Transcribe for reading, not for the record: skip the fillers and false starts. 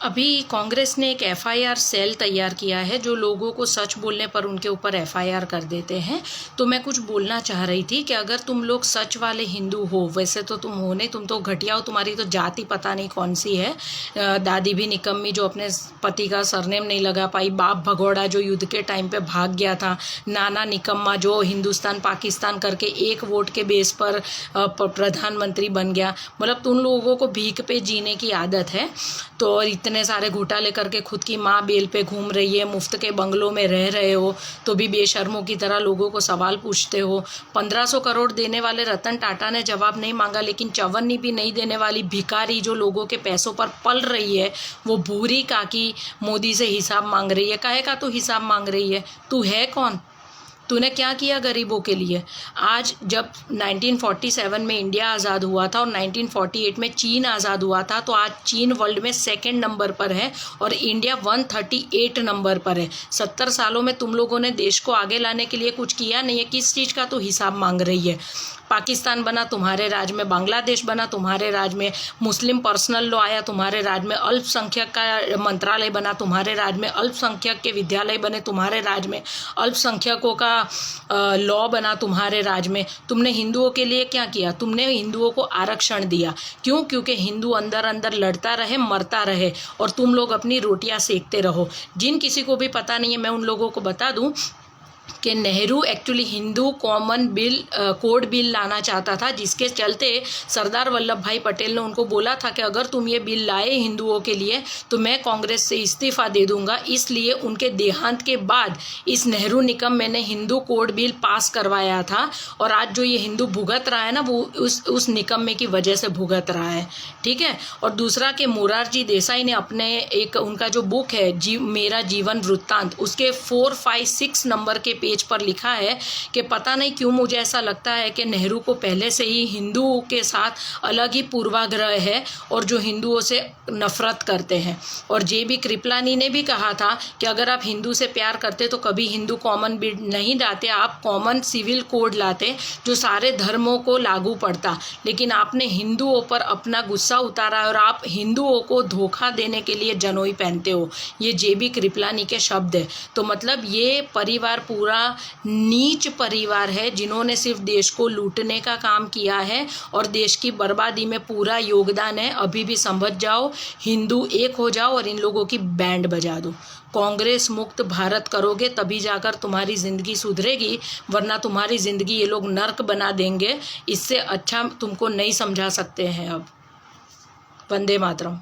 अभी कांग्रेस ने एक एफआईआर सेल तैयार किया है जो लोगों को सच बोलने पर उनके ऊपर एफआईआर कर देते हैं। तो मैं कुछ बोलना चाह रही थी कि अगर तुम लोग सच वाले हिंदू हो, वैसे तो तुम हो नहीं, तुम तो घटिया हो, तुम्हारी तो जाति पता नहीं कौन सी है। दादी भी निकम्मी जो अपने पति का सरनेम नहीं लगा पाई, बाप भगोड़ा जो युद्ध के टाइम पे भाग गया था, नाना निकम्मा जो हिंदुस्तान पाकिस्तान करके एक वोट के बेस पर प्रधानमंत्री बन गया। मतलब तुम लोगों को भीख पे जीने की आदत है। तो और इतने सारे घोटाले करके खुद की माँ बेल पे घूम रही है, मुफ्त के बंगलों में रह रहे हो, तो भी बेशर्मों की तरह लोगों को सवाल पूछते हो। 1500 करोड़ देने वाले रतन टाटा ने जवाब नहीं मांगा, लेकिन चवन्नी भी नहीं देने वाली भिखारी जो लोगों के पैसों पर पल रही है, वो भूरी काकी मोदी से हिसाब मांग रही है। काहे का तू हिसाब मांग रही है? तू है कौन? तूने क्या किया गरीबों के लिए? आज जब 1947 में इंडिया आज़ाद हुआ था और 1948 में चीन आज़ाद हुआ था, तो आज चीन वर्ल्ड में सेकंड नंबर पर है और इंडिया 138 नंबर पर है। 70 सालों में तुम लोगों ने देश को आगे लाने के लिए कुछ किया नहीं है। किस चीज़ का तो हिसाब मांग रही है? पाकिस्तान बना तुम्हारे राज में, बांग्लादेश बना तुम्हारे राज में, मुस्लिम पर्सनल लॉ आया तुम्हारे राज में, अल्पसंख्यक का मंत्रालय बना तुम्हारे राज में, अल्पसंख्यक के विद्यालय बने तुम्हारे राज में, अल्पसंख्यकों का लॉ बना तुम्हारे राज में। तुमने हिंदुओं के लिए क्या किया? तुमने हिंदुओं को आरक्षण दिया। क्यों? क्योंकि हिंदू अंदर अंदर लड़ता रहे, मरता रहे और तुम लोग अपनी रोटियां सेकते रहो। जिन किसी को भी पता नहीं है, मैं उन लोगों को बता दूं कि Nehru actually Hindu common bill code bill लाना चाहता था, जिसके चलते सरदार वल्लभ भाई पटेल ने उनको बोला था कि अगर तुम ये बिल लाए हिंदुओं के लिए तो मैं कांग्रेस से इस्तीफा दे दूंगा। इसलिए उनके देहांत के बाद इस नेहरू निकम्मे ने हिंदू कोड बिल पास करवाया था और आज जो ये हिंदू भुगत रहा है ना, वो उस निकम्मे की वजह से भुगत रहा है। ठीक है। और दूसरा कि मोरारजी देसाई ने अपने एक उनका जो बुक है मेरा जीवन वृत्तांत, उसके 4, 5, 6 नंबर के पेज पर लिखा है कि पता नहीं क्यों मुझे ऐसा लगता है कि नेहरू को पहले से ही हिंदुओं के साथ अलग ही पूर्वाग्रह है और जो हिंदुओं से नफरत करते हैं। और जेबी कृपलानी ने भी कहा था कि अगर आप हिंदू से प्यार करते तो कभी हिंदू कॉमन बिल नहीं लाते, आप कॉमन सिविल कोड लाते जो सारे धर्मों को लागू पड़ता। लेकिन आपने हिंदुओं पर अपना गुस्सा उतारा और आप हिंदुओं को धोखा देने के लिए जनोई पहनते हो। ये जेबी कृपलानी के शब्द है। तो मतलब ये परिवार पूरा नीच परिवार है जिन्होंने सिर्फ देश को लूटने का काम किया है और देश की बर्बादी में पूरा योगदान है। अभी भी समझ जाओ, हिंदू एक हो जाओ और इन लोगों की बैंड बजा दो। कांग्रेस मुक्त भारत करोगे तभी जाकर तुम्हारी ज़िंदगी सुधरेगी, वरना तुम्हारी ज़िंदगी ये लोग नर्क बना देंगे। इससे अच्छा तुमको नहीं समझा सकते हैं अब। वंदे मातरम।